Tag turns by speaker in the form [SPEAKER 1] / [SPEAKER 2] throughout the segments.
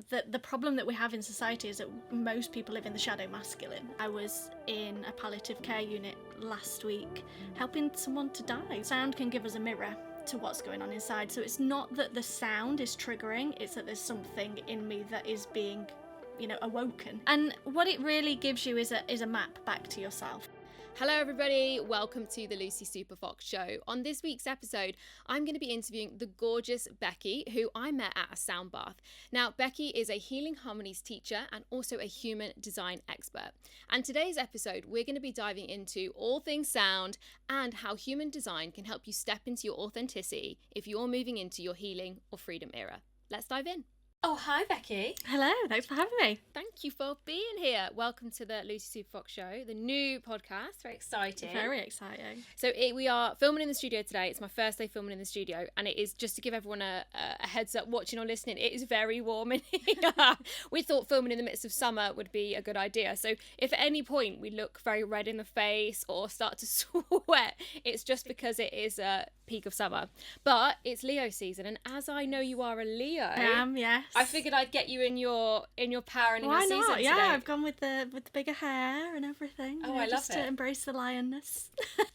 [SPEAKER 1] the problem that we have in society is that most people live in the shadow masculine. I was in a palliative care unit last week helping someone to die. Sound can give us a mirror to what's going on inside. So it's not that the sound is triggering, it's that there's something in me that is being, awoken. And what it really gives you is a map back to yourself.
[SPEAKER 2] Hello everybody, welcome to the Lucy Super Fox Show. On this week's episode, I'm going to be interviewing the gorgeous Becky, who I met at a sound bath. Now, Becky is a Healing Harmonies teacher and also a human design expert. And today's episode, we're going to be diving into all things sound and how human design can help you step into your authenticity if you're moving into your healing or freedom era. Let's dive in. Oh, hi, Becky.
[SPEAKER 1] Hello, thanks for having me.
[SPEAKER 2] Thank you for being here. Welcome to the Lucy Super Fox Show, the new podcast. Very exciting.
[SPEAKER 1] Very exciting.
[SPEAKER 2] So we are filming in the studio today. It's my first day filming in the studio, and it is, just to give everyone a heads up watching or listening, it is very warm in here. We thought filming in the midst of summer would be a good idea. So if at any point we look very red in the face or start to sweat, it's just because it is a peak of summer. But it's Leo season, and as I know you are a Leo,
[SPEAKER 1] I am, yes.
[SPEAKER 2] I figured I'd get you in your power and in
[SPEAKER 1] Why
[SPEAKER 2] your season
[SPEAKER 1] not?
[SPEAKER 2] today.
[SPEAKER 1] Yeah, I've gone with the bigger hair and everything.
[SPEAKER 2] Oh, I love
[SPEAKER 1] just
[SPEAKER 2] it.
[SPEAKER 1] to embrace the lionness.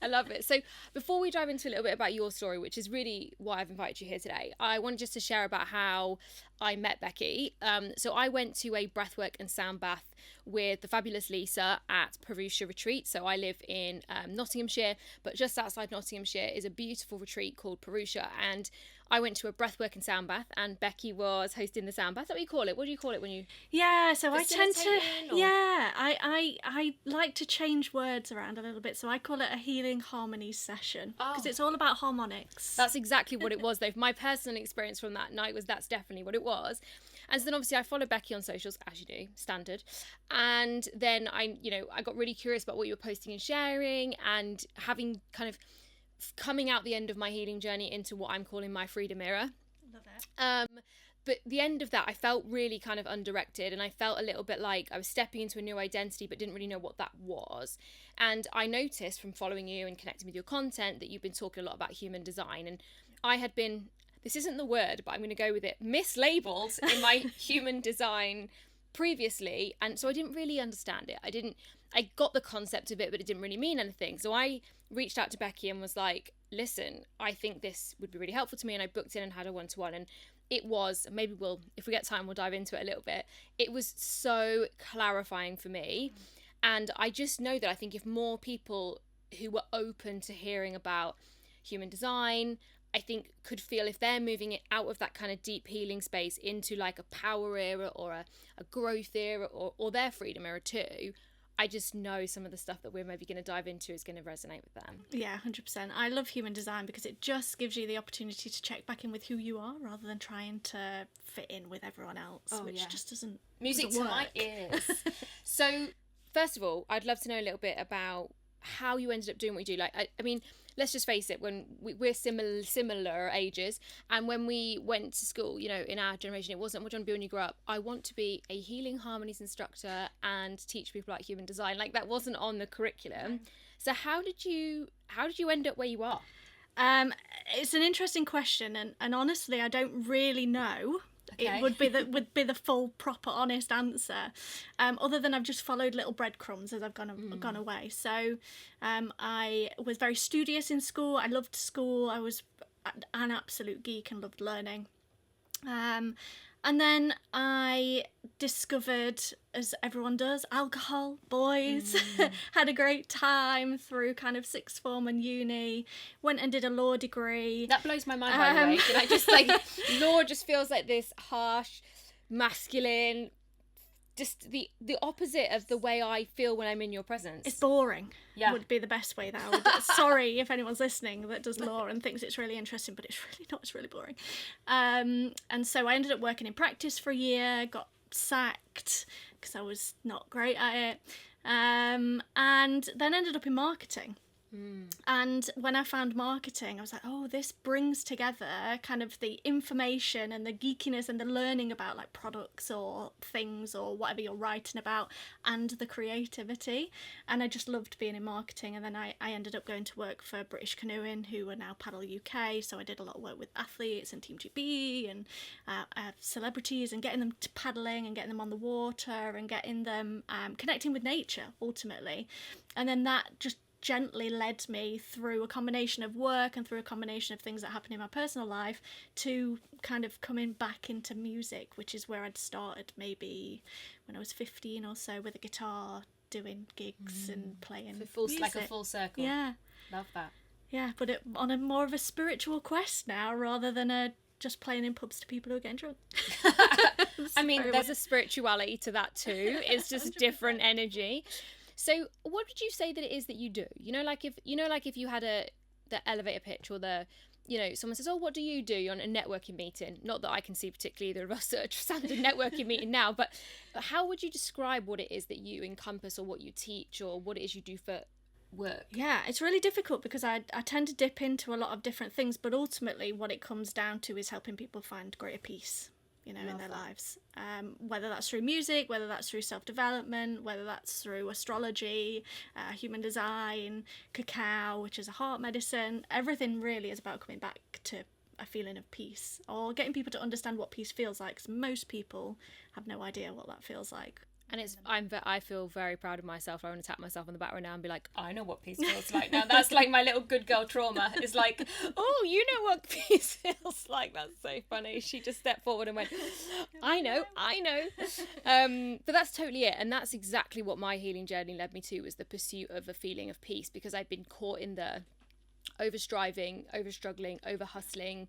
[SPEAKER 2] I love it. So before we dive into a little bit about your story, which is really why I've invited you here today, I wanted just to share about how I met Becky. So I went to a breathwork and sound bath with the fabulous Lisa at Perusia Retreat. So I live in Nottinghamshire, but just outside Nottinghamshire is a beautiful retreat called Perusia, and I went to a breathwork and sound bath, and Becky was hosting the sound bath. Is that what you call it? What do you call it when you...
[SPEAKER 1] Yeah, so I tend to...
[SPEAKER 2] Facilitating, or-
[SPEAKER 1] Yeah, I like to change words around a little bit, so I call it a Healing Harmonies session, because it's all about harmonics.
[SPEAKER 2] That's exactly what it was, though. My personal experience from that night was that's definitely what it was. And so then obviously I followed Becky on socials, as you do, standard. And then I got really curious about what you were posting and sharing, and having kind of coming out the end of my healing journey into what I'm calling my freedom era.
[SPEAKER 1] Love it.
[SPEAKER 2] But the end of that, I felt really kind of undirected, and I felt a little bit like I was stepping into a new identity but didn't really know what that was. And I noticed from following you and connecting with your content that you've been talking a lot about human design, and I had been, this isn't the word, but I'm going to go with it, mislabeled in my human design previously, and so I didn't really understand it. I got the concept of it, but it didn't really mean anything. So I reached out to Becky and was like, listen, I think this would be really helpful to me, and I booked in and had a one-to-one, and it was, maybe if we get time, we'll dive into it a little bit. It was so clarifying for me. And I just know that I think if more people who were open to hearing about human design, I think could feel, if they're moving it out of that kind of deep healing space into like a power era or a growth era or their freedom era too, I just know some of the stuff that we're maybe going to dive into is going to resonate with them.
[SPEAKER 1] Yeah, 100%. I love human design because it just gives you the opportunity to check back in with who you are rather than trying to fit in with everyone else, which just doesn't
[SPEAKER 2] Music
[SPEAKER 1] doesn't
[SPEAKER 2] to my
[SPEAKER 1] work.
[SPEAKER 2] ears. So, first of all, I'd love to know a little bit about how you ended up doing what you do. Like, I mean, let's just face it, when we're similar ages, and when we went to school, in our generation, it wasn't what do you want to be when you grow up. I want to be a Healing Harmonies instructor and teach people about human design. Like, that wasn't on the curriculum. So how did you end up where you are?
[SPEAKER 1] It's an interesting question, and honestly, I don't really know.
[SPEAKER 2] Okay.
[SPEAKER 1] It would be the full, proper, honest answer. Other than I've just followed little breadcrumbs as I've gone away. So, I was very studious in school. I loved school. I was an absolute geek and loved learning. And then I discovered, as everyone does, alcohol, boys. Had a great time through kind of sixth form and uni. Went and did a law degree.
[SPEAKER 2] That blows my mind, by the way. And I just law just feels like this harsh, masculine, just the opposite of the way I feel when I'm in your presence.
[SPEAKER 1] It's boring. Would be the best way that I would. Sorry if anyone's listening that does law and thinks it's really interesting, but it's really not. It's really boring. And so I ended up working in practice for a year, got sacked because I was not great at it, and then ended up in marketing. And when I found marketing, I was like, oh, this brings together kind of the information and the geekiness and the learning about like products or things or whatever you're writing about, and the creativity. And I just loved being in marketing. And then I ended up going to work for British Canoeing, who are now Paddle UK. So I did a lot of work with athletes and Team GB and celebrities, and getting them to paddling and getting them on the water and getting them connecting with nature ultimately. And then that just gently led me through a combination of work and through a combination of things that happen in my personal life to kind of coming back into music, which is where I'd started maybe when I was 15 or so, with a guitar, doing gigs and playing music.
[SPEAKER 2] Like a full circle.
[SPEAKER 1] Yeah.
[SPEAKER 2] Love that.
[SPEAKER 1] Yeah, but on a more of a spiritual quest now, rather than just playing in pubs to people who are getting drunk.
[SPEAKER 2] I mean, there's a spirituality to that too. It's just different energy. So what would you say that it is that you do? Like if you had the elevator pitch, or someone says, oh, what do? You're on a networking meeting. Not that I can see particularly either of us at a standard networking meeting now, but how would you describe what it is that you encompass, or what you teach, or what it is you do for work?
[SPEAKER 1] Yeah, it's really difficult because I tend to dip into a lot of different things, but ultimately what it comes down to is helping people find greater peace, in their lives. Whether that's through music, whether that's through self-development, whether that's through astrology, human design, cacao, which is a heart medicine. Everything really is about coming back to a feeling of peace, or getting people to understand what peace feels like, because most people have no idea what that feels like.
[SPEAKER 2] And I feel very proud of myself. I want to tap myself on the back right now and be like, I know what peace feels like now. That's like my little good girl trauma. It's like, oh, you know what peace feels like. That's so funny. She just stepped forward and went, I know. But that's totally it. And that's exactly what my healing journey led me to, was the pursuit of a feeling of peace, because I'd been caught in the over striving, over struggling, over hustling,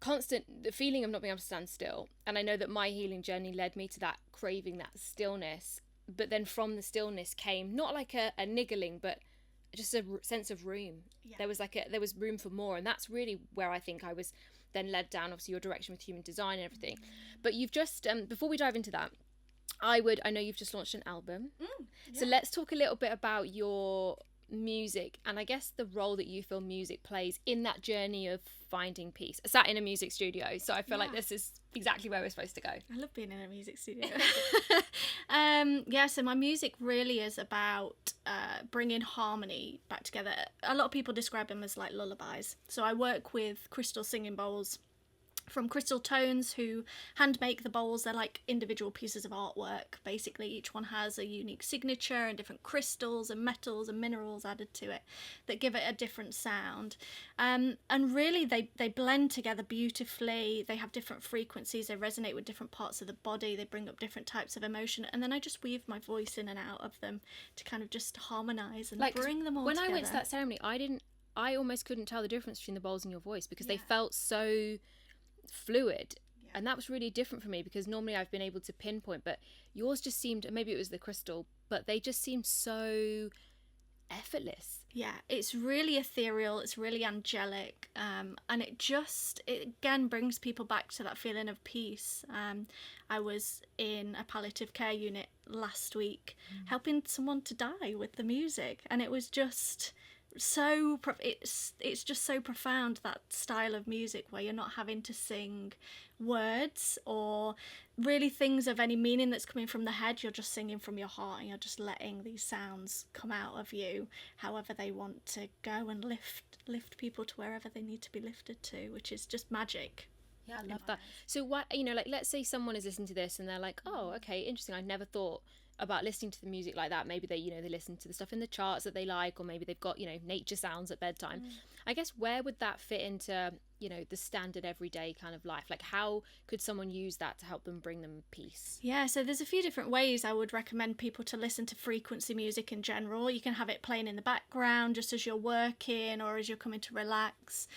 [SPEAKER 2] the feeling of not being able to stand still. And I know that my healing journey led me to that craving, that stillness. But then from the stillness came not like a niggling, but just a sense of room. Yeah. There was room for more, and that's really where I think I was then led down, obviously, your direction with human design and everything. But you've just before we dive into that, I know you've just launched an album. Yeah. So let's talk a little bit about your music, and I guess the role that you feel music plays in that journey of finding peace. I sat in a music studio, so I feel like this is exactly where we're supposed to go.
[SPEAKER 1] I love being in a music studio. So my music really is about bringing harmony back together. A lot of people describe them as like lullabies. So I work with crystal singing bowls from Crystal Tones, who hand make the bowls. They're like individual pieces of artwork. Basically, each one has a unique signature and different crystals and metals and minerals added to it that give it a different sound. And really, they blend together beautifully. They have different frequencies. They resonate with different parts of the body. They bring up different types of emotion. And then I just weave my voice in and out of them to kind of just harmonise and bring them all together.
[SPEAKER 2] When I went to that ceremony, I almost couldn't tell the difference between the bowls in your voice, because they felt so fluid. And that was really different for me, because normally I've been able to pinpoint, but yours just seemed, maybe it was the crystal, but they just seemed so effortless.
[SPEAKER 1] Yeah, it's really ethereal, it's really angelic, and it again brings people back to that feeling of peace. I was in a palliative care unit last week helping someone to die with the music, and it was just it's just so profound, that style of music where you're not having to sing words or really things of any meaning that's coming from the head. You're just singing from your heart, and you're just letting these sounds come out of you however they want to go, and lift people to wherever they need to be lifted to, which is just magic.
[SPEAKER 2] Yeah, I love that. So what, like, let's say someone is listening to this and they're like, oh, okay, interesting, I never thought about listening to the music like that. Maybe they they listen to the stuff in the charts that they like, or maybe they've got nature sounds at bedtime. I guess where would that fit into the standard everyday kind of life? Like, how could someone use that to help them bring them peace?
[SPEAKER 1] Yeah, so there's a few different ways I would recommend people to listen to frequency music in general. You can have it playing in the background just as you're working or as you're coming to relax.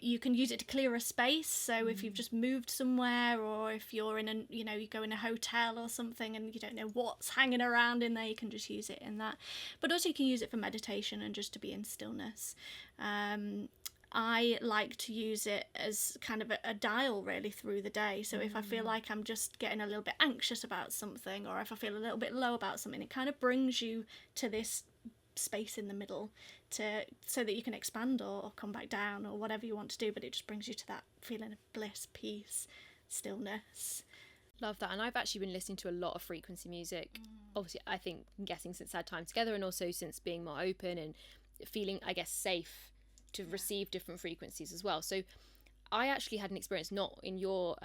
[SPEAKER 1] You can use it to clear a space. So if you've just moved somewhere, or if you're in you go in a hotel or something and you don't know what's hanging around in there, you can just use it in that. But also you can use it for meditation and just to be in stillness. I like to use it as kind of a dial really through the day. So if I feel like I'm just getting a little bit anxious about something, or if I feel a little bit low about something, it kind of brings you to this space in the middle so that you can expand or come back down or whatever you want to do, but it just brings you to that feeling of bliss, peace, stillness.
[SPEAKER 2] Love that. And I've actually been listening to a lot of frequency music. Obviously, I think, I'm guessing since our time together, and also since being more open and feeling, I guess, safe to receive different frequencies as well. So I actually had an experience, not in your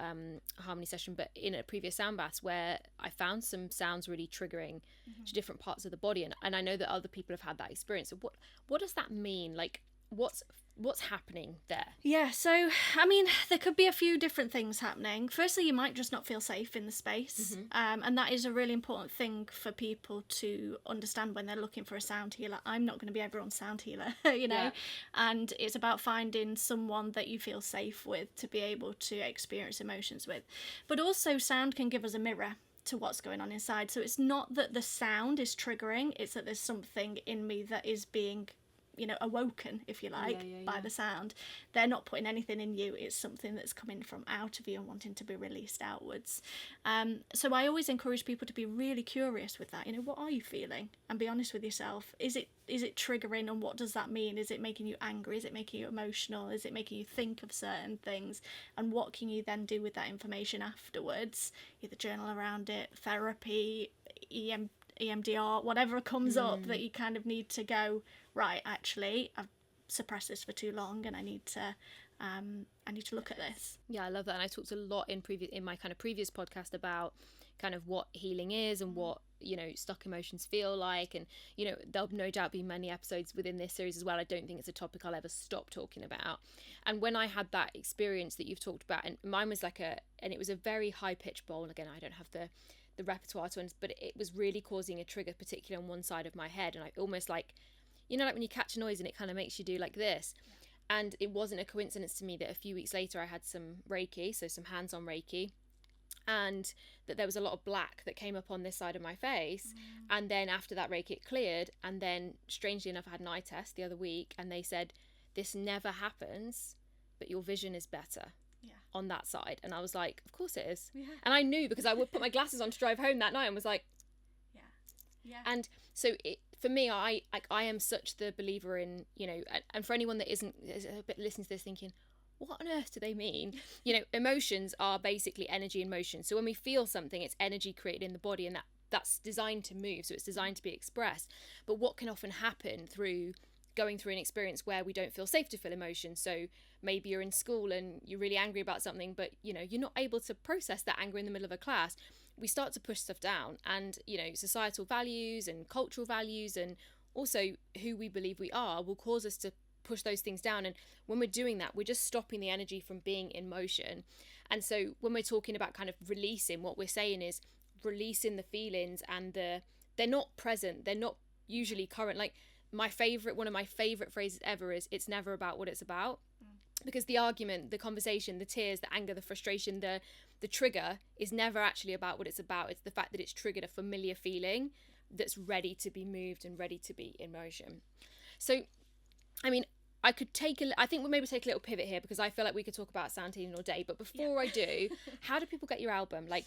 [SPEAKER 2] harmony session, but in a previous sound bath, where I found some sounds really triggering to different parts of the body. And I know that other people have had that experience. So what does that mean? Like, what's happening there?
[SPEAKER 1] Yeah, so I mean, there could be a few different things happening. Firstly, you might just not feel safe in the space, and that is a really important thing for people to understand when they're looking for a sound healer. I'm not going to be everyone's sound healer, you know, and it's about finding someone that you feel safe with to be able to experience emotions with. But also, sound can give us a mirror to what's going on inside. So it's not that the sound is triggering, it's that there's something in me that is being, you know, awoken, if you like, by the sound. They're not putting anything in you, it's something that's coming from out of you and wanting to be released outwards. So I always encourage people to be really curious with that. You know, what are you feeling? And be honest with yourself. Is it triggering, and what does that mean? Is it making you angry? Is it making you emotional? Is it making you think of certain things? And what can you then do with that information afterwards? Either journal around it, therapy, EMDR, whatever comes up that you kind of need to go, right, actually I've suppressed this for too long and I need to look at this.
[SPEAKER 2] Yeah, I love that. And I talked a lot in my kind of previous podcast about kind of what healing is and what, you know, stuck emotions feel like. And, you know, there'll no doubt be many episodes within this series as well. I don't think it's a topic I'll ever stop talking about. And when I had that experience that you've talked about, and mine was and it was a very high pitched bowl. Again, I don't have the repertoire to, but it was really causing a trigger, particularly on one side of my head. And I almost like, you know, like when you catch a noise and it kind of makes you do like this. And it wasn't a coincidence to me that a few weeks later I had some Reiki, so some hands-on Reiki, and that there was a lot of black that came up on this side of my face. And then after that Reiki, it cleared. And then strangely enough, I had an eye test the other week and they said, this never happens, but your vision is better on that side. And I was like, of course it is. And I knew, because I would put my glasses on to drive home that night and was like, and so for me, I am such the believer in, you know, and for anyone that isn't a bit listening to this thinking, what on earth do they mean? You know, emotions are basically energy in motion. So when we feel something, it's energy created in the body, and that's designed to move. So it's designed to be expressed. But what can often happen through going through an experience where we don't feel safe to feel emotion. So maybe you're in school and you're really angry about something, but, you know, you're not able to process that anger in the middle of a class. We start to push stuff down, and, you know, societal values and cultural values and also who we believe we are will cause us to push those things down. And when we're doing that, we're just stopping the energy from being in motion. And so when we're talking about kind of releasing, what we're saying is releasing the feelings, and they're not present, they're not usually current. Like one of my favorite phrases ever is, it's never about what it's about. Because the argument, the conversation, the tears, the anger, the frustration, the trigger is never actually about what it's about. It's the fact that it's triggered a familiar feeling that's ready to be moved and ready to be in motion. So, I mean, I think we'll maybe take a little pivot here, because I feel like we could talk about sound healing all day. But before I do, how do people get your album? Like,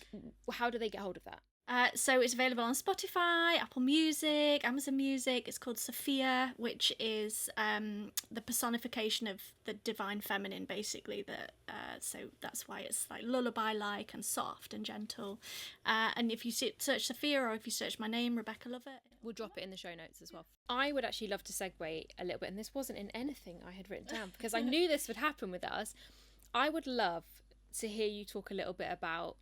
[SPEAKER 2] how do they get hold of that?
[SPEAKER 1] So it's available on Spotify, Apple Music, Amazon Music. It's called Sophia, which is the personification of the divine feminine, basically. So that's why it's like lullaby-like and soft and gentle. And if you search Sophia, or if you search my name, Rebecca Lovatt,
[SPEAKER 2] we'll drop it in the show notes as well. I would actually love to segue a little bit, and this wasn't in anything I had written down because I knew this would happen with us. I would love to hear you talk a little bit about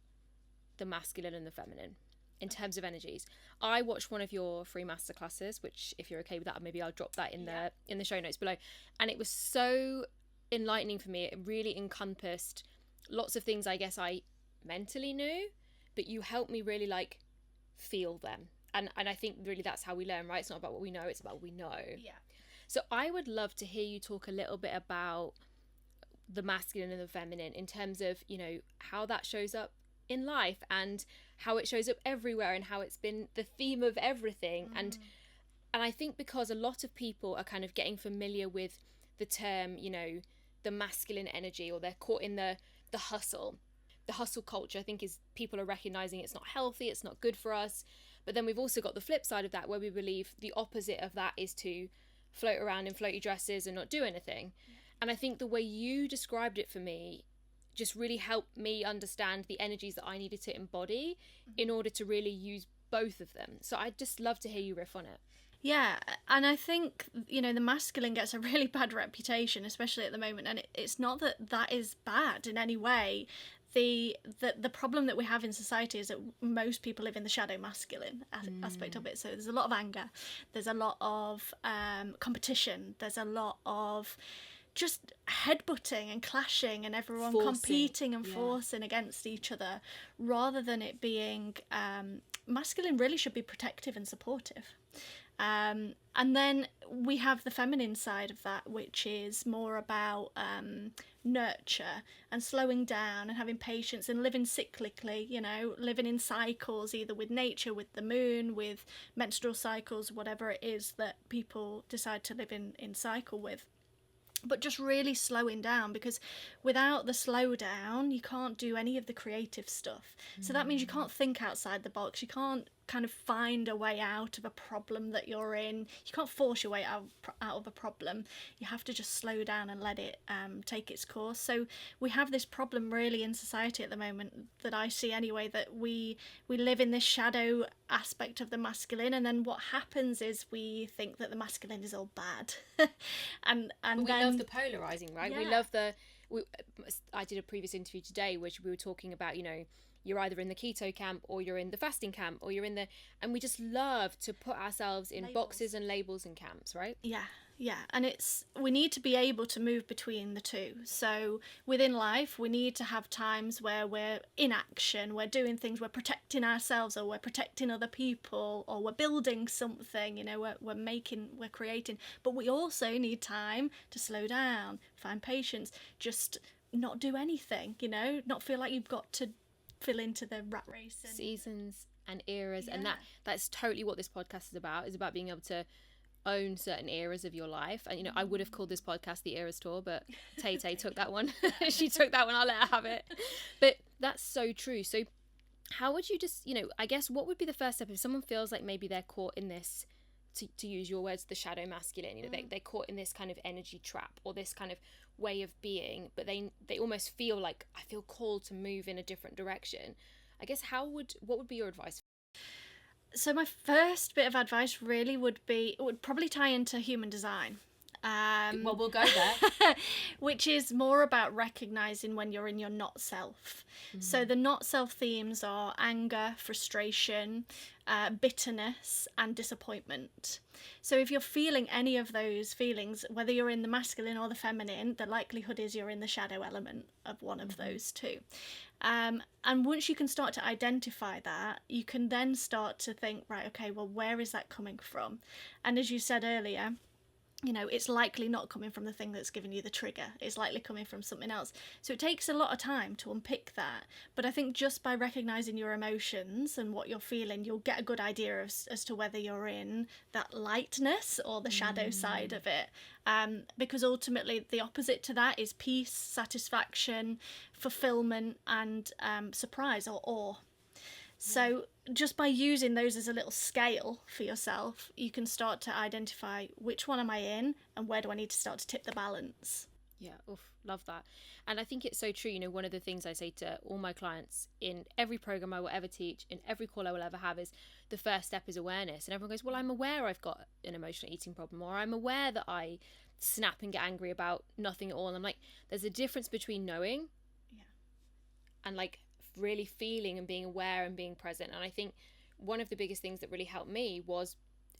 [SPEAKER 2] the masculine and the feminine in terms of energies. I watched one of your free masterclasses, which, if you're okay with that, maybe I'll drop that in the show notes below. And it was so enlightening for me. It really encompassed lots of things I guess I mentally knew, but you helped me really like feel them. And I think really that's how we learn, right? It's not about what we know, it's about what we know.
[SPEAKER 1] Yeah.
[SPEAKER 2] So I would love to hear you talk a little bit about the masculine and the feminine in terms of, you know, how that shows up in life and how it shows up everywhere and how it's been the theme of everything. And I think because a lot of people are kind of getting familiar with the term, you know, the masculine energy, or they're caught in the hustle culture, I think, is people are recognizing it's not healthy, it's not good for us. But then we've also got the flip side of that, where we believe the opposite of that is to float around in floaty dresses and not do anything. And I think the way you described it for me just really helped me understand the energies that I needed to embody in order to really use both of them. So I'd just love to hear you riff on it.
[SPEAKER 1] Yeah, and I think, you know, the masculine gets a really bad reputation, especially at the moment, and it's not that that is bad in any way. The problem that we have in society is that most people live in the shadow masculine aspect of it. So there's a lot of anger, there's a lot of competition, there's a lot of just headbutting and clashing and everyone competing and forcing against each other, rather than it being masculine really should be protective and supportive. And then we have the feminine side of that, which is more about nurture and slowing down and having patience and living cyclically, you know, living in cycles, either with nature, with the moon, with menstrual cycles, whatever it is that people decide to live in cycle with. But just really slowing down, because without the slowdown, you can't do any of the creative stuff. So that means you can't think outside the box. You can't kind of find a way out of a problem that you're in. You can't force your way out of a problem. You have to just slow down and let it take its course. So we have this problem really in society at the moment, that I see anyway, that we live in this shadow aspect of the masculine, and then what happens is we think that the masculine is all bad. and
[SPEAKER 2] we
[SPEAKER 1] then
[SPEAKER 2] love the polarizing, right? We love I did a previous interview today which we were talking about, you know, you're either in the keto camp or you're in the fasting camp or you're in the, and we just love to put ourselves in boxes and labels and camps, right?
[SPEAKER 1] Yeah, and we need to be able to move between the two. So within life, we need to have times where we're in action, we're doing things, we're protecting ourselves, or we're protecting other people, or we're building something, you know, we're creating. But we also need time to slow down, find patience, just not do anything, you know, not feel like you've got to fill into the rat race.
[SPEAKER 2] Seasons and eras, and that's totally what this podcast is about being able to own certain eras of your life. And, you know, I would have called this podcast the Eras Tour, but Tay took that one. She took that one. I'll let her have it. But that's so true. So how would you just, you know, I guess what would be the first step if someone feels like maybe they're caught in this, to use your words, the shadow masculine, you know, they're caught in this kind of energy trap or this kind of way of being, but they almost feel like, I feel called to move in a different direction. I guess what would be your advice?
[SPEAKER 1] So my first bit of advice really would probably tie into human design.
[SPEAKER 2] Well, we'll go there.
[SPEAKER 1] Which is more about recognizing when you're in your not self. So the not self themes are anger, frustration, bitterness, and disappointment. So if you're feeling any of those feelings, whether you're in the masculine or the feminine, the likelihood is you're in the shadow element of one of those two. And once you can start to identify that, you can then start to think, right, okay, well, where is that coming from? And as you said earlier, you know, it's likely not coming from the thing that's giving you the trigger. It's likely coming from something else. So it takes a lot of time to unpick that. But I think just by recognising your emotions and what you're feeling, you'll get a good idea as to whether you're in that lightness or the shadow side of it. Because ultimately the opposite to that is peace, satisfaction, fulfilment, and surprise or awe. So just by using those as a little scale for yourself, you can start to identify which one am I in and where do I need to start to tip the balance.
[SPEAKER 2] Yeah, love that. And I think it's so true. You know, one of the things I say to all my clients in every program I will ever teach, in every call I will ever have, is the first step is awareness. And everyone goes, well, I'm aware I've got an emotional eating problem, or I'm aware that I snap and get angry about nothing at all. And I'm like, there's a difference between knowing and like really feeling and being aware and being present. And I think one of the biggest things that really helped me was,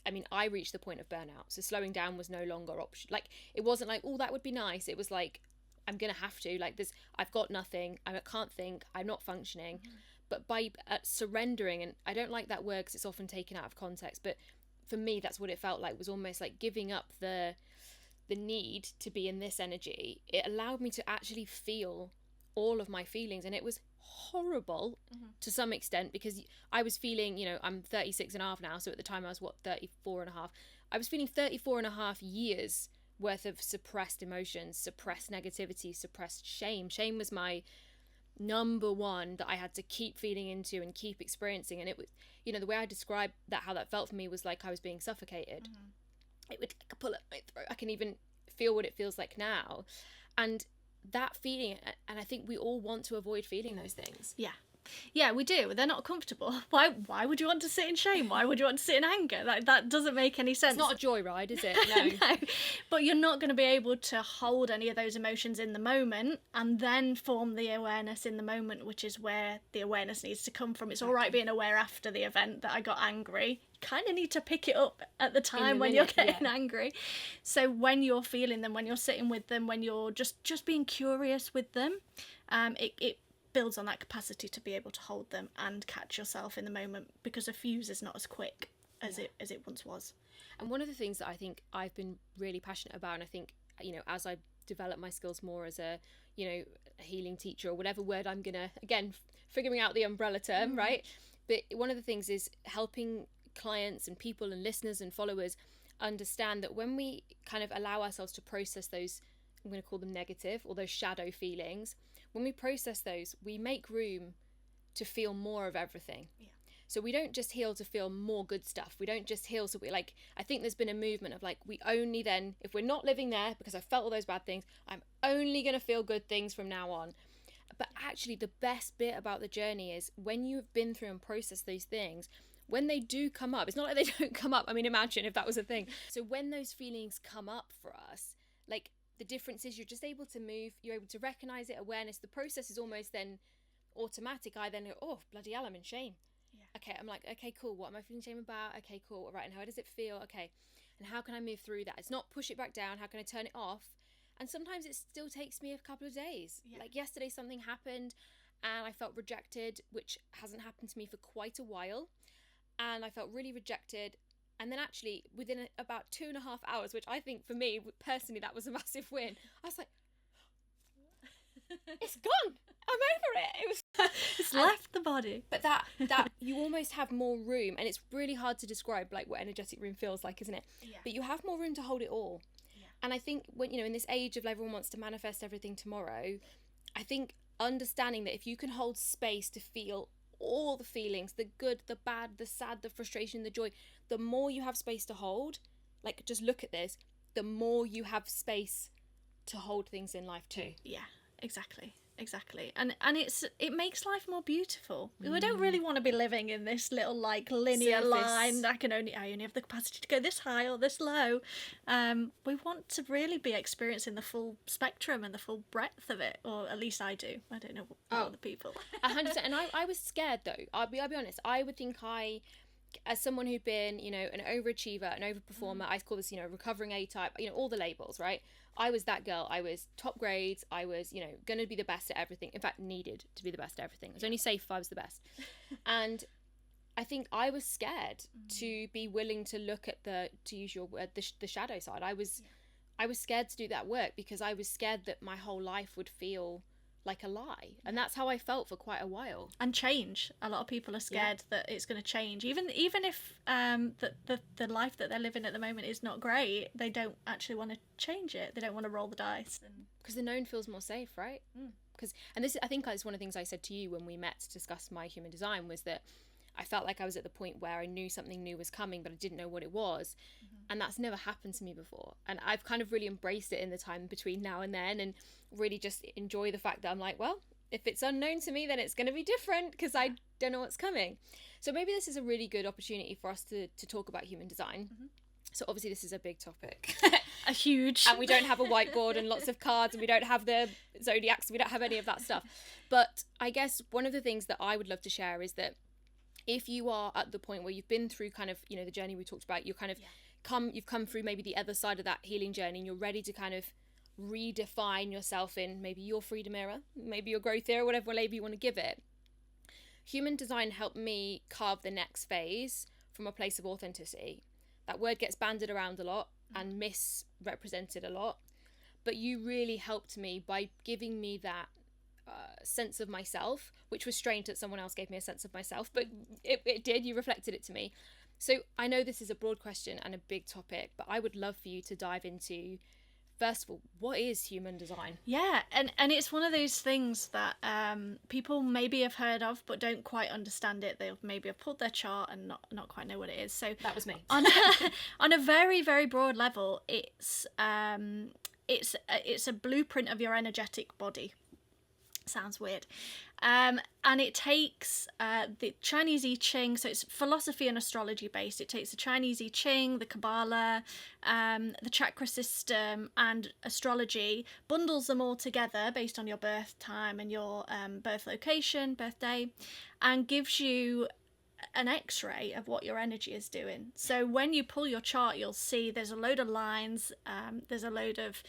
[SPEAKER 2] I mean, I reached the point of burnout, so slowing down was no longer option. Like, it wasn't like, oh, that would be nice. It was like, I'm gonna have to, like, this, I've got nothing, I can't think, I'm not functioning. But by surrendering, and I don't like that word because it's often taken out of context, but for me that's what it felt like, was almost like giving up the need to be in this energy. It allowed me to actually feel all of my feelings, and it was horrible to some extent, because I was feeling, you know, I'm 36 and a half now, so at the time I was 34 and a half. I was feeling 34 and a half years worth of suppressed emotions, suppressed negativity, suppressed shame. Shame was my number one that I had to keep feeding into and keep experiencing. And it was, you know, the way I described that, how that felt for me was like I was being suffocated. It would like pull up my throat. I can even feel what it feels like now. And that feeling, and I think we all want to avoid feeling those things.
[SPEAKER 1] Yeah, we do. They're not comfortable. Why would you want to sit in shame? Why would you want to sit in anger? That doesn't make any sense.
[SPEAKER 2] It's not a joyride, is it? No.
[SPEAKER 1] No. But you're not going to be able to hold any of those emotions in the moment and then form the awareness in the moment, which is where the awareness needs to come from. It's all right being aware after the event that I got angry. You kind of need to pick it up at the time when you're getting angry. So when you're feeling them, when you're sitting with them, when you're just being curious with them, it builds on that capacity to be able to hold them and catch yourself in the moment, because a fuse is not as quick as it once was.
[SPEAKER 2] And one of the things that I think I've been really passionate about, and I think, you know, as I develop my skills more as a, you know, a healing teacher or whatever word I'm gonna, again, figuring out the umbrella term, right? But one of the things is helping clients and people and listeners and followers understand that when we kind of allow ourselves to process those, I'm going to call them negative, or those shadow feelings, when we process those, we make room to feel more of everything. So we don't just heal to feel more good stuff. We don't just heal so we, like, I think there's been a movement of like, we only then, if we're not living there because I felt all those bad things, I'm only going to feel good things from now on. But actually the best bit about the journey is when you've been through and processed those things, when they do come up, it's not like they don't come up. I mean, imagine if that was a thing. So when those feelings come up for us, like, the difference is you're just able to move, you're able to recognize it, awareness. The process is almost then automatic. I then go, oh, bloody hell, I'm in shame. Okay, I'm like, okay, cool. What am I feeling shame about? Okay, cool. All right, and how does it feel? Okay, and how can I move through that? It's not push it back down. How can I turn it off? And sometimes it still takes me a couple of days. Like yesterday, something happened and I felt rejected, which hasn't happened to me for quite a while. And I felt really rejected. And then actually within about 2.5 hours, which I think for me personally, that was a massive win. I was like, it's gone. I'm over it. It was
[SPEAKER 1] it's left the body.
[SPEAKER 2] But that you almost have more room, and it's really hard to describe like what energetic room feels like, isn't it? But you have more room to hold it all. And I think when, you know, in this age of everyone wants to manifest everything tomorrow, I think understanding that if you can hold space to feel all the feelings, the good, the bad, the sad, the frustration, the joy, the more you have space to hold, like, just look at this, the more you have space to hold things in life too.
[SPEAKER 1] Yeah, exactly. And it makes life more beautiful. We don't really want to be living in this little like linear line. I only have the capacity to go this high or this low. We want to really be experiencing the full spectrum and the full breadth of it, or at least I do. I don't know what other people.
[SPEAKER 2] 100%. And I was scared though. I'll be honest. I would think as someone who'd been, you know, an overachiever, an overperformer, I call this, you know, recovering A-type, you know, all the labels, right? I was that girl. I was top grades. I was, you know, going to be the best at everything. In fact, needed to be the best at everything. It was only safe if I was the best. And I think I was scared to be willing to look at to use your word, the shadow side. I was scared to do that work because I was scared that my whole life would feel like a lie, and that's how I felt for quite a while. And
[SPEAKER 1] change, a lot of people are scared that it's going to change, even if the life that they're living at the moment is not great. They don't actually want to change it. They don't want to roll the dice,
[SPEAKER 2] because the known feels more safe, right? Because I think it's one of the things I said to you when we met to discuss my human design, was that I felt like I was at the point where I knew something new was coming, but I didn't know what it was. And that's never happened to me before. And I've kind of really embraced it in the time between now and then, and really just enjoy the fact that I'm like, well, if it's unknown to me, then it's going to be different because I don't know what's coming. So maybe this is a really good opportunity for us to talk about human design. So obviously this is a big topic.
[SPEAKER 1] A huge.
[SPEAKER 2] And we don't have a whiteboard and lots of cards, and we don't have the zodiacs, we don't have any of that stuff. But I guess one of the things that I would love to share is that if you are at the point where you've been through kind of, you know, the journey we talked about, you're kind of you've come through maybe the other side of that healing journey, and you're ready to kind of redefine yourself in maybe your freedom era, maybe your growth era, whatever label you want to give it. Human design helped me carve the next phase from a place of authenticity. That word gets banded around a lot and misrepresented a lot, but you really helped me by giving me that sense of myself, which was strange that someone else gave me a sense of myself, but it did. You reflected it to me. So I know this is a broad question and a big topic, but I would love for you to dive into first of all, what is human design?
[SPEAKER 1] Yeah, and it's one of those things that people maybe have heard of but don't quite understand it. They'll maybe have pulled their chart and not quite know what it is. So
[SPEAKER 2] That was me.
[SPEAKER 1] On a very, very broad level, it's a blueprint of your energetic body. Sounds weird. And it takes the Chinese I Ching, so it's philosophy and astrology based. It takes the Chinese I Ching, the Kabbalah, the chakra system, and astrology, bundles them all together based on your birth time and your birth location, birthday, and gives you an x-ray of what your energy is doing. So when you pull your chart, you'll see there's a load of lines, there's a load of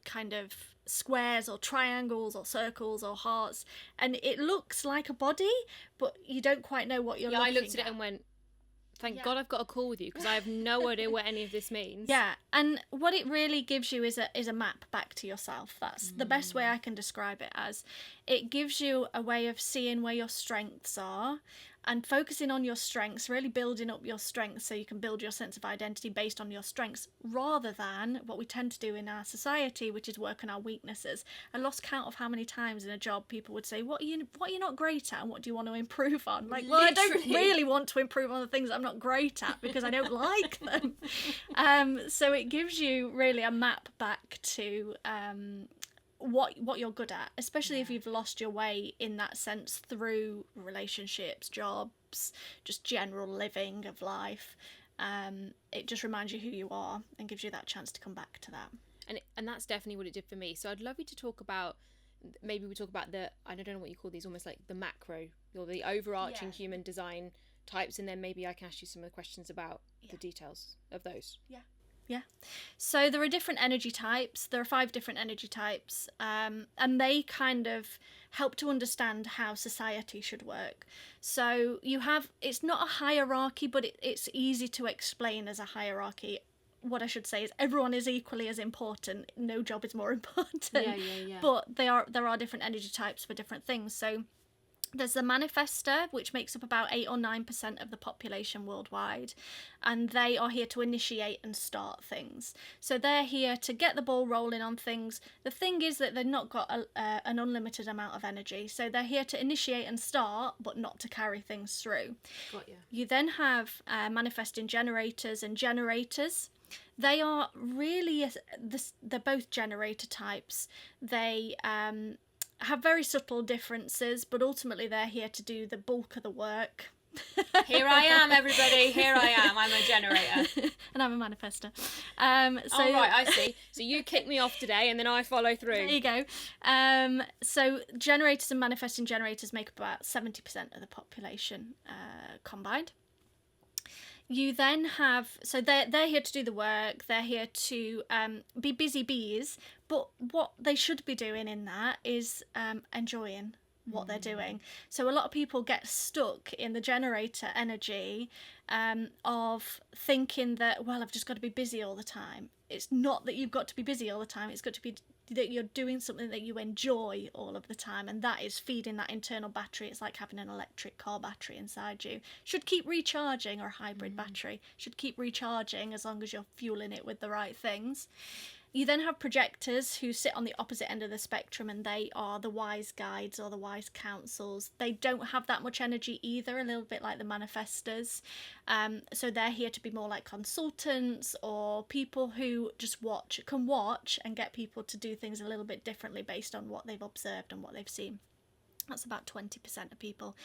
[SPEAKER 1] kind of squares or triangles or circles or hearts, and it looks like a body, but you don't quite know what you're looking at.
[SPEAKER 2] I looked at it and went, thank God I've got a call with you, because I have no idea what any of this means.
[SPEAKER 1] Yeah, and what it really gives you is a map back to yourself. That's the best way I can describe it as. It gives you a way of seeing where your strengths are and focusing on your strengths, really building up your strengths so you can build your sense of identity based on your strengths, rather than what we tend to do in our society, which is work on our weaknesses. I lost count of how many times in a job people would say, what are you not great at and what do you want to improve on? Like, well, I don't really want to improve on the things I'm not great at because I don't like them. So it gives you really a map back to what you're good at, especially if you've lost your way in that sense through relationships, jobs, just general living of life. It just reminds you who you are and gives you that chance to come back to that.
[SPEAKER 2] And that's definitely what it did for me. So I'd love you to talk about, maybe we talk about I don't know what you call these, almost like the macro or the overarching human design types, and then maybe I can ask you some of the questions about the details of those.
[SPEAKER 1] Yeah. So there are different energy types. There are 5 different energy types, and they kind of help to understand how society should work. So it's not a hierarchy, but it's easy to explain as a hierarchy. What I should say is everyone is equally as important. No job is more important.
[SPEAKER 2] Yeah.
[SPEAKER 1] But there are different energy types for different things. So there's the manifestor, which makes up about 8 or 9% of the population worldwide, and they are here to initiate and start things. So they're here to get the ball rolling on things. The thing is that they've not got an unlimited amount of energy, so they're here to initiate and start, but not to carry things through.
[SPEAKER 2] Got you.
[SPEAKER 1] You then have manifesting generators and generators. They are really, they're both generator types. They have very subtle differences, but ultimately they're here to do the bulk of the work.
[SPEAKER 2] Here I am, everybody. Here I am. I'm a generator.
[SPEAKER 1] And I'm a manifestor.
[SPEAKER 2] Oh, right, I see. So you kick me off today and then I follow through.
[SPEAKER 1] There you go. So generators and manifesting generators make up about 70% of the population combined. You then have, so they're here to do the work, they're here to be busy bees, but what they should be doing in that is enjoying what they're doing. So a lot of people get stuck in the generator energy of thinking that, well, I've just got to be busy all the time. It's not that you've got to be busy all the time, it's got to be that you're doing something that you enjoy all of the time, and that is feeding that internal battery. It's like having an electric car battery inside you. Should keep recharging, or a hybrid battery. Should keep recharging as long as you're fueling it with the right things. You then have projectors who sit on the opposite end of the spectrum, and they are the wise guides or the wise counsels. They don't have that much energy either, a little bit like the manifestors. So they're here to be more like consultants or people who just can watch and get people to do things a little bit differently based on what they've observed and what they've seen. That's about 20% of people.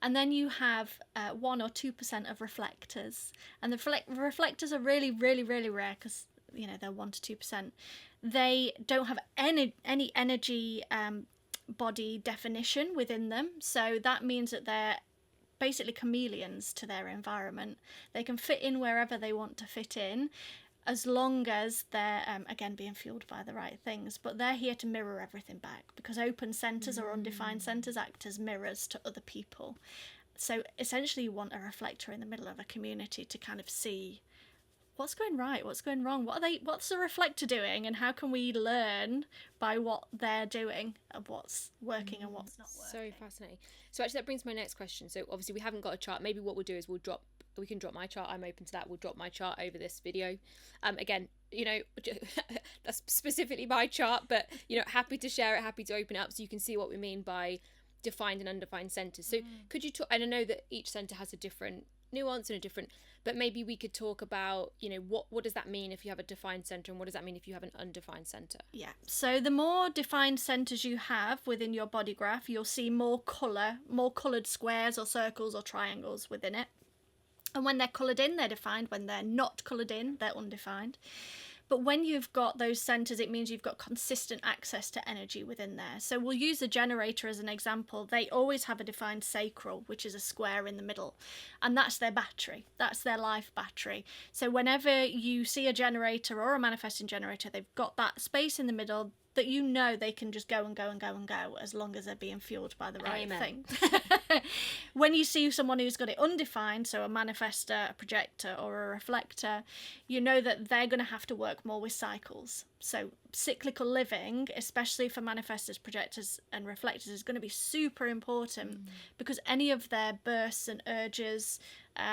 [SPEAKER 1] And then you have 1 or 2% of reflectors. And the reflectors are really, really, really rare because they're 1 to 2%. They don't have any energy body definition within them, so that means that they're basically chameleons to their environment. They can fit in wherever they want to fit in, as long as they're again being fueled by the right things. But they're here to mirror everything back, because open centres or undefined centres act as mirrors to other people. So essentially you want a reflector in the middle of a community to kind of see what's going right, what's going wrong, what's the reflector doing, and how can we learn by what they're doing of what's working and what's not working.
[SPEAKER 2] So fascinating. So actually that brings my next question. So obviously we haven't got a chart. Maybe what we'll do is we'll drop we can drop my chart. I'm open to that. We'll drop my chart over this video. Again, you know, that's specifically my chart, but, you know, happy to share it, happy to open it up so you can see what we mean by defined and undefined centers. So could you talk, and I know that each center has a different nuance and a different, but maybe we could talk about, you know, what does that mean if you have a defined center, and what does that mean if you have an undefined center?
[SPEAKER 1] Yeah, so the more defined centers you have within your body graph, you'll see more coloured squares or circles or triangles within it. And when they're coloured in, they're defined. When they're not coloured in, they're undefined. But when you've got those centres, it means you've got consistent access to energy within there. So we'll use the generator as an example. They always have a defined sacral, which is a square in the middle. And that's their battery. That's their life battery. So whenever you see a generator or a manifesting generator, they've got that space in the middle that you know they can just go and go and go and go as long as they're being fueled by the right thing. When you see someone who's got it undefined, so a manifestor, a projector or a reflector, you know that they're going to have to work more with cycles. So cyclical living, especially for manifestors, projectors and reflectors, is going to be super important because any of their bursts and urges,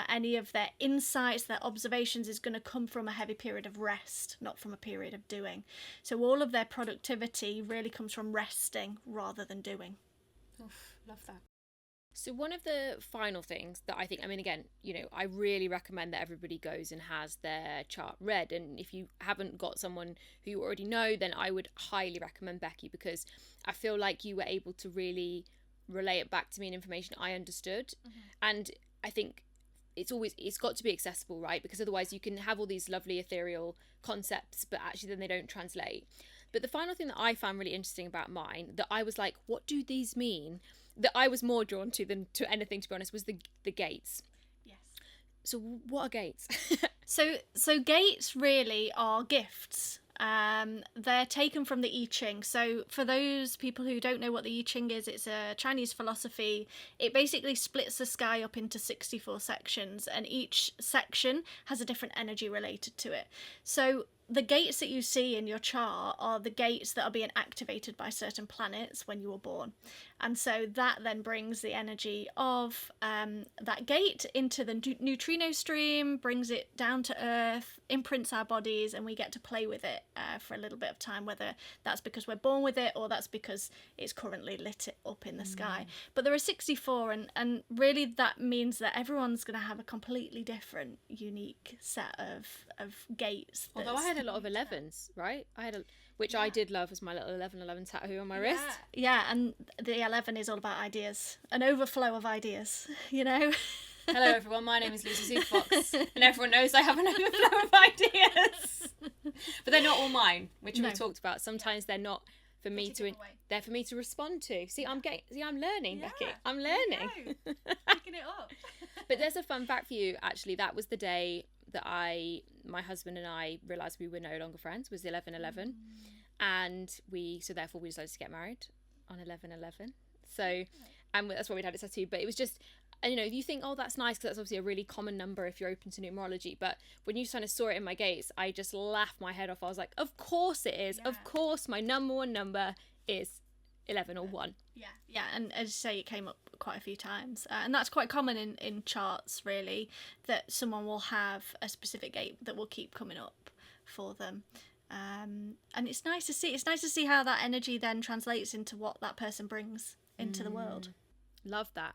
[SPEAKER 1] any of their insights, their observations is going to come from a heavy period of rest, not from a period of doing. So all of their productivity really comes from resting rather than doing.
[SPEAKER 2] Oof, love that. So one of the final things that I think, I mean, again, you know, I really recommend that everybody goes and has their chart read. And if you haven't got someone who you already know, then I would highly recommend Becky, because I feel like you were able to really relay it back to me in information I understood. And I think it's got to be accessible, right? Because otherwise you can have all these lovely ethereal concepts, but actually then they don't translate. But the final thing that I found really interesting about mine, that I was like, what do these mean? That I was more drawn to than to anything, to be honest, was the gates. Yes. So what are gates?
[SPEAKER 1] So gates really are gifts. They're taken from the I Ching. So for those people who don't know what the I Ching is, it's a Chinese philosophy. It basically splits the sky up into 64 sections, and each section has a different energy related to it. So the gates that you see in your chart are the gates that are being activated by certain planets when you were born. And so that then brings the energy of that gate into the neutrino stream, brings it down to Earth, imprints our bodies, and we get to play with it for a little bit of time, whether that's because we're born with it or that's because it's currently lit it up in the sky. But there are 64, and really that means that everyone's going to have a completely different, unique set of gates.
[SPEAKER 2] Although I had a lot of 11s, right? Which I did love as my little 11 tattoo on my wrist.
[SPEAKER 1] Yeah, and the 11 is all about ideas, an overflow of ideas, you know?
[SPEAKER 2] Hello everyone, my name is Lucy Superfox, and everyone knows I have an overflow of ideas. But they're not all mine, which we talked about. Sometimes they're not for me they're for me to respond to. See, I'm learning, Becky. I'm learning.
[SPEAKER 1] Picking it up.
[SPEAKER 2] But there's a fun fact for you, actually. That was the day that my husband and I realised we were no longer friends, was 11/11. And therefore we decided to get married on 11/11. So, and that's why we'd had it tattooed. But it was just, and you know, you think, oh, that's nice, because that's obviously a really common number if you're open to numerology. But when you kind of saw it in my gates, I just laughed my head off. I was like, of course it is. Of course my number one number is 11 or 1.
[SPEAKER 1] Yeah, and as you say, it came up quite a few times, and that's quite common in charts, really, that someone will have a specific gate that will keep coming up for them, and it's nice to see how that energy then translates into what that person brings into the world.
[SPEAKER 2] Love that.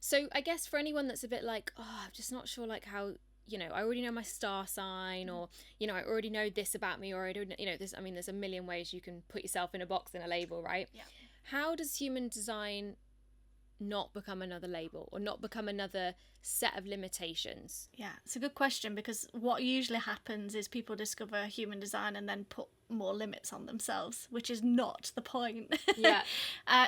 [SPEAKER 2] So I guess for anyone that's a bit like, oh, I'm just not sure, like, how, you know, I already know my star sign, or, you know, I already know this about me, or I don't, you know, there's a million ways you can put yourself in a box and a label, right? Yeah. How does human design not become another label, or not become another set of limitations? Yeah,
[SPEAKER 1] it's a good question, because what usually happens is people discover human design and then put more limits on themselves, which is not the point.
[SPEAKER 2] Yeah.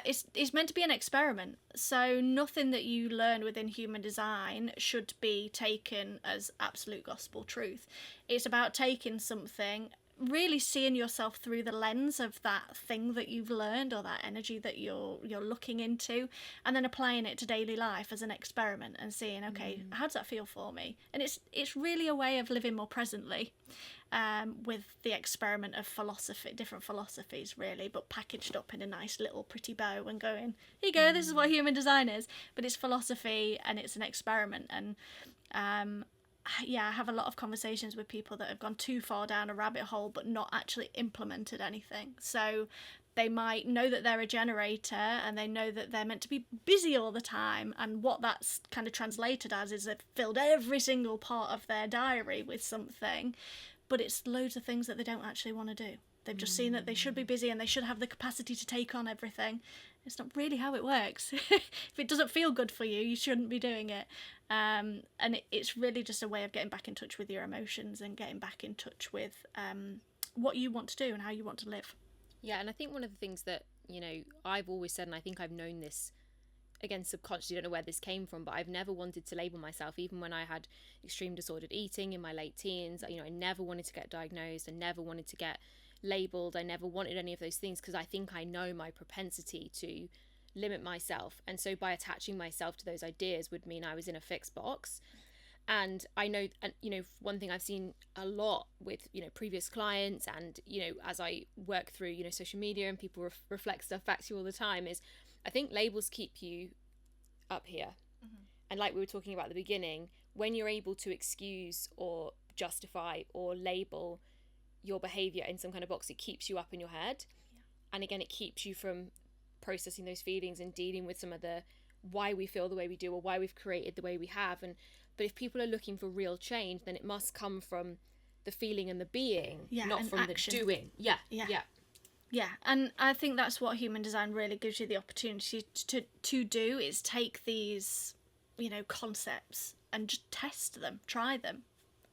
[SPEAKER 1] It's meant to be an experiment, so nothing that you learn within human design should be taken as absolute gospel truth. It's about taking something, really seeing yourself through the lens of that thing that you've learned, or that energy that you're looking into, and then applying it to daily life as an experiment and seeing, okay, how does that feel for me? And it's really a way of living more presently, with the experiment of philosophy, different philosophies really, but packaged up in a nice little pretty bow and going, here you go, this is what human design is. But it's philosophy and it's an experiment, and Yeah, I have a lot of conversations with people that have gone too far down a rabbit hole but not actually implemented anything. So they might know that they're a generator and they know that they're meant to be busy all the time, and what that's kind of translated as is they've filled every single part of their diary with something, but it's loads of things that they don't actually want to do. They've just seen that they should be busy and they should have the capacity to take on everything. It's not really how it works. If it doesn't feel good for you, you shouldn't be doing it. And it's really just a way of getting back in touch with your emotions and getting back in touch with what you want to do and how you want to live.
[SPEAKER 2] Yeah, and I think one of the things that, I've always said, and I think I've known this, again, subconsciously, don't know where this came from, but I've never wanted to label myself, even when I had extreme disordered eating in my late teens. I never wanted to get diagnosed. I never wanted to get labeled. I never wanted any of those things, because I think I know my propensity to limit myself. And so by attaching myself to those ideas would mean I was in a fixed box. And I know, and one thing I've seen a lot with previous clients, and as I work through social media and people reflect stuff back to you all the time, is I think labels keep you up here. Mm-hmm. And like we were talking about at the beginning, when you're able to excuse or justify or label your behavior in some kind of box, it keeps you up in your head. Yeah. And again, it keeps you from processing those feelings and dealing with some of the why we feel the way we do, or why we've created the way we have. But if people are looking for real change, then it must come from the feeling and the being, not from action. The doing. Yeah.
[SPEAKER 1] And I think that's what human design really gives you the opportunity to do, is take these concepts and just test them, try them,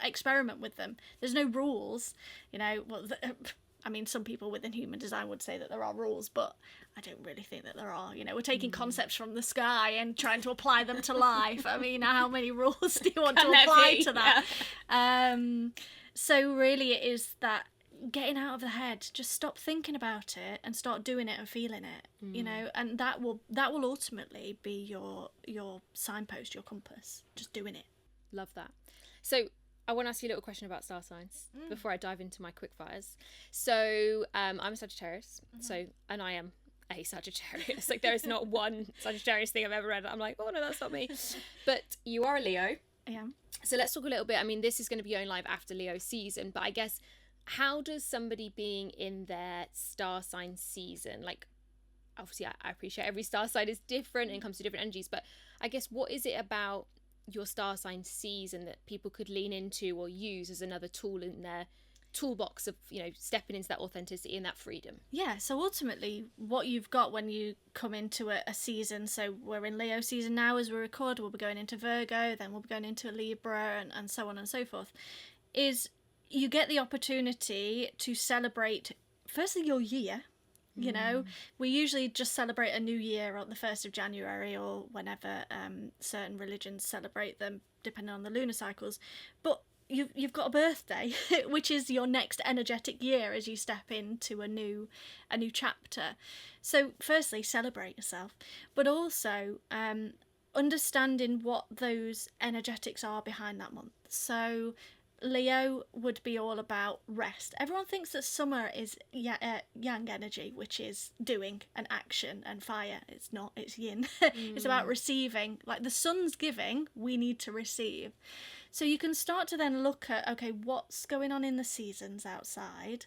[SPEAKER 1] experiment with them. There's no rules, some people within human design would say that there are rules, but I don't really think that there are. We're taking concepts from the sky and trying to apply them to life. How many rules do you want to apply to that? Yeah. So really it is that getting out of the head, just stop thinking about it and start doing it and feeling it, and that will ultimately be your signpost, your compass, just doing it.
[SPEAKER 2] Love that. So I want to ask you a little question about star signs before I dive into my quick fires. So I'm a Sagittarius, and I am a Sagittarius. Like, there is not one Sagittarius thing I've ever read I'm like, oh no, that's not me. But you are a Leo.
[SPEAKER 1] I am.
[SPEAKER 2] So let's talk a little bit. This is going to be going live after Leo season, but I guess, how does somebody being in their star sign season, like, obviously I appreciate every star sign is different and comes to different energies, but I guess what is it about your star sign season that people could lean into or use as another tool in their toolbox of stepping into that authenticity and that freedom?
[SPEAKER 1] Yeah, so ultimately what you've got when you come into a season, so we're in Leo season now as we record, we'll be going into Virgo, then we'll be going into Libra, and so on and so forth, is you get the opportunity to celebrate firstly your year. We usually just celebrate a new year on the 1st of January or whenever certain religions celebrate them, depending on the lunar cycles. But you've got a birthday, which is your next energetic year as you step into a new chapter. So firstly, celebrate yourself, but also understanding what those energetics are behind that month. So Leo would be all about rest. Everyone thinks that summer is yang energy, which is doing and action and fire. It's not, it's yin. It's about receiving. Like the sun's giving, we need to receive. So you can start to then look at, okay, what's going on in the seasons outside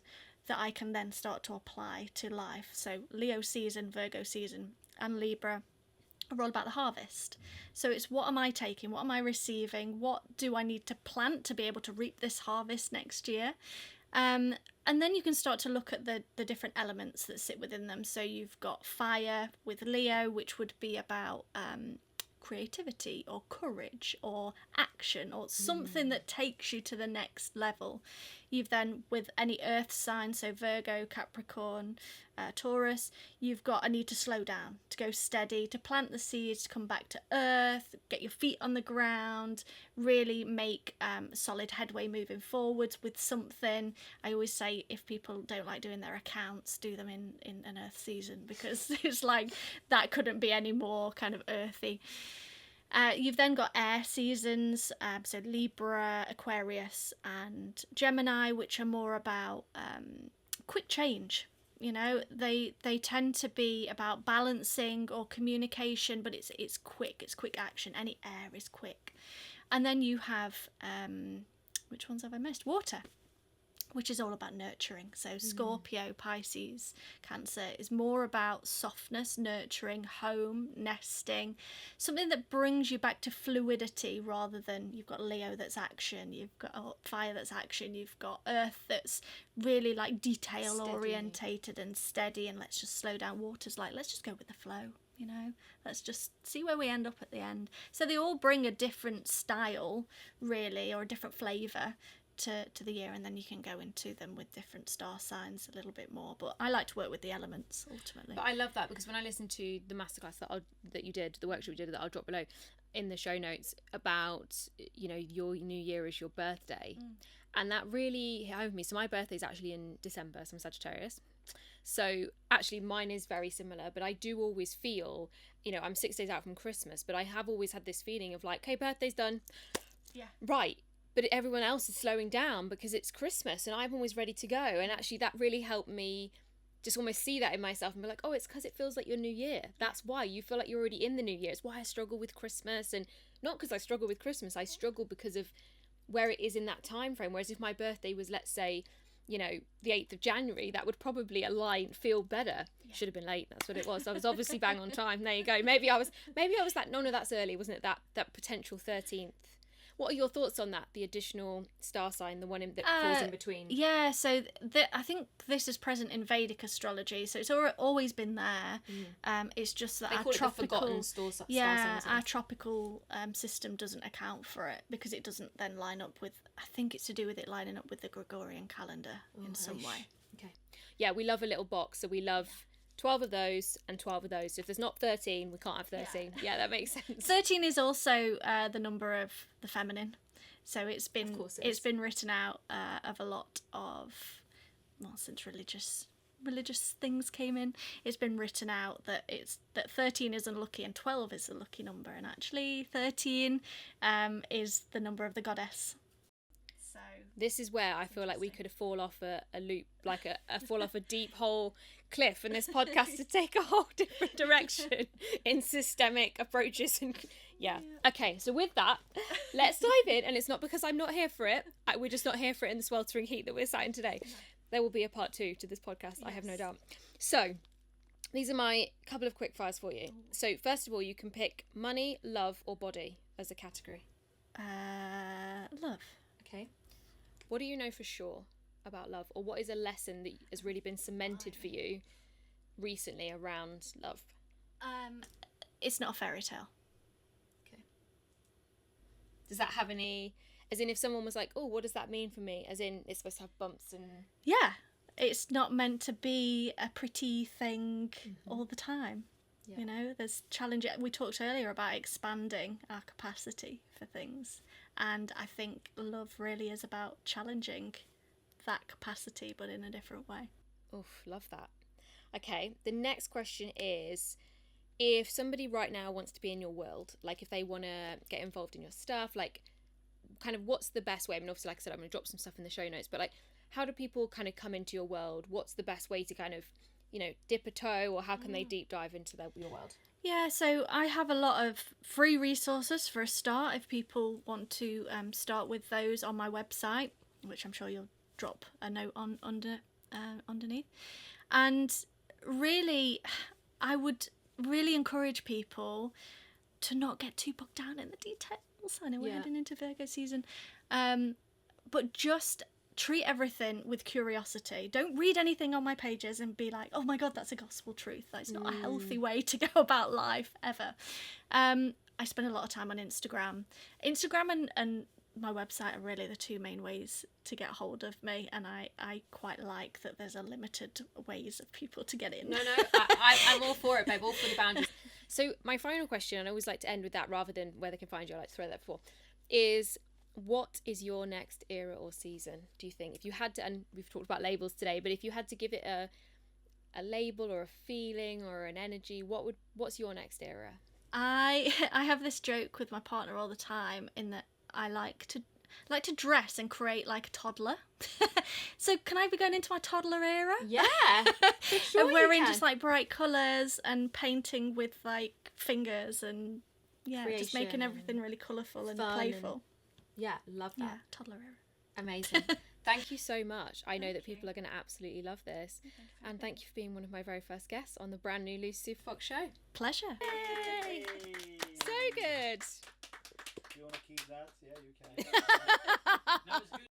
[SPEAKER 1] that I can then start to apply to life. So Leo season, Virgo season, and Libra are all about the harvest. So it's, what am I taking? What am I receiving? What do I need to plant to be able to reap this harvest next year? And then you can start to look at the different elements that sit within them. So you've got fire with Leo, which would be about creativity or courage or action or something that takes you to the next level. You've then, with any earth sign, so Virgo, Capricorn, Taurus, you've got a need to slow down, to go steady, to plant the seeds, to come back to earth, get your feet on the ground, really make solid headway moving forwards with something. I always say, if people don't like doing their accounts, do them in an earth season, because it's like that couldn't be any more kind of earthy. You've then got air seasons, so Libra, Aquarius and Gemini, which are more about quick change. You know, they tend to be about balancing or communication, but it's quick. It's quick action. Any air is quick. And then you have which ones have I missed? Water, which is all about nurturing. So Scorpio, Pisces, Cancer is more about softness, nurturing, home, nesting, something that brings you back to fluidity rather than you've got Leo that's action, you've got fire that's action, you've got earth that's really like detail orientated and steady, and let's just slow down. Water's like, let's just go with the flow. You know, let's just see where we end up at the end. So they all bring a different style, really, or a different flavour to the year, and then you can go into them with different star signs a little bit more. But I like to work with the elements ultimately.
[SPEAKER 2] But I love that, because when I listened to the masterclass that you did, the workshop you did, that I'll drop below in the show notes, about, you know, your new year is your birthday, and that really hit home with me. So my birthday is actually in December, so I'm Sagittarius. So actually mine is very similar, but I do always feel, you know, I'm 6 days out from Christmas, but I have always had this feeling of like, okay, birthday's done.
[SPEAKER 1] Yeah.
[SPEAKER 2] Right. But everyone else is slowing down because it's Christmas and I'm always ready to go. And actually that really helped me just almost see that in myself and be like, oh, it's because it feels like your new year. That's why you feel like you're already in the new year. It's why I struggle with Christmas. And not because I struggle with Christmas, I struggle because of where it is in that time frame. Whereas if my birthday was, let's say, you know, the 8th of January, that would probably feel better. Yeah. Should have been late. That's what it was. I was obviously bang on time. There you go. Maybe I was that. No, that's early, wasn't it? That potential 13th. What are your thoughts on that? The additional star sign, the one that falls in between.
[SPEAKER 1] Yeah, so I think this is present in Vedic astrology, so it's always been there. It's just that our tropical, star signs, our tropical system doesn't account for it, because it doesn't then line up with. I think it's to do with it lining up with the Gregorian calendar in some way.
[SPEAKER 2] Okay. Yeah, we love a little box, so we love 12 of those and 12 of those. So if there's not 13, we can't have 13. Yeah, that makes sense.
[SPEAKER 1] 13 is also the number of the feminine. So it's been written out of a lot of, well, since religious things came in, it's been written out that 13 is unlucky and 12 is a lucky number, and actually 13 is the number of the goddess. So
[SPEAKER 2] this is where I feel like we could fall off a loop, like fall off a deep hole cliff, and this podcast to take a whole different direction in systemic approaches. And yeah. Okay, so with that, let's dive in. And it's not because I'm not here for it. We're just not here for it in the sweltering heat that we're sat in today. There will be a part 2 to this podcast, yes. I have no doubt. So these are my couple of quick fires for you. So first of all, you can pick money, love, or body as a category.
[SPEAKER 1] Love.
[SPEAKER 2] Okay. What do you know for sure about love, or what is a lesson that has really been cemented for you recently around love?
[SPEAKER 1] It's not a fairy tale.
[SPEAKER 2] Okay. Does that have any, as in if someone was like, oh, what does that mean for me? As in it's supposed to have bumps and...
[SPEAKER 1] Yeah. It's not meant to be a pretty thing all the time. Yeah. You know, there's challenge. We talked earlier about expanding our capacity for things. And I think love really is about challenging that capacity, but in a different way.
[SPEAKER 2] Oof, love that. Okay, the next question is, if somebody right now wants to be in your world, like if they want to get involved in your stuff, like kind of what's the best way? I mean, obviously, like I said, I'm going to drop some stuff in the show notes, but like how do people kind of come into your world? What's the best way to kind of, you know, dip a toe, or how can they deep dive into your world?
[SPEAKER 1] Yeah, so I have a lot of free resources for a start if people want to start with those on my website, which I'm sure you'll drop a note on underneath. And really, I would really encourage people to not get too bogged down in the details. I know we're heading into Virgo season, but just treat everything with curiosity. Don't read anything on my pages and be like, oh my god, that's a gospel truth. That's not a healthy way to go about life ever. I spend a lot of time on Instagram and my website are really the two main ways to get hold of me, and I quite like that there's a limited ways of people to get in.
[SPEAKER 2] No, I'm all for it, babe, all for the boundaries. So my final question, and I always like to end with that rather than where they can find you, I like to throw that before, is what is your next era or season, do you think? If you had to, and we've talked about labels today, but if you had to give it a label or a feeling or an energy, what's your next era?
[SPEAKER 1] I have this joke with my partner all the time, in that I like to I like to dress and create like a toddler. So can I be going into my toddler era?
[SPEAKER 3] Yeah, for sure.
[SPEAKER 1] And wearing
[SPEAKER 3] you can.
[SPEAKER 1] just like bright colours and painting with like fingers and just making
[SPEAKER 3] Creation
[SPEAKER 1] everything really colourful and
[SPEAKER 3] fun
[SPEAKER 1] playful.
[SPEAKER 3] Yeah, love that.
[SPEAKER 1] Yeah, toddler era.
[SPEAKER 3] Amazing.
[SPEAKER 2] Thank you so much. I know that people are going to absolutely love this. And thank you for being one of my very first guests on the brand new Lucy Fox show.
[SPEAKER 1] Pleasure.
[SPEAKER 2] Yay! So good.
[SPEAKER 4] Do you want to keep that? Yeah, you can. No, it's good.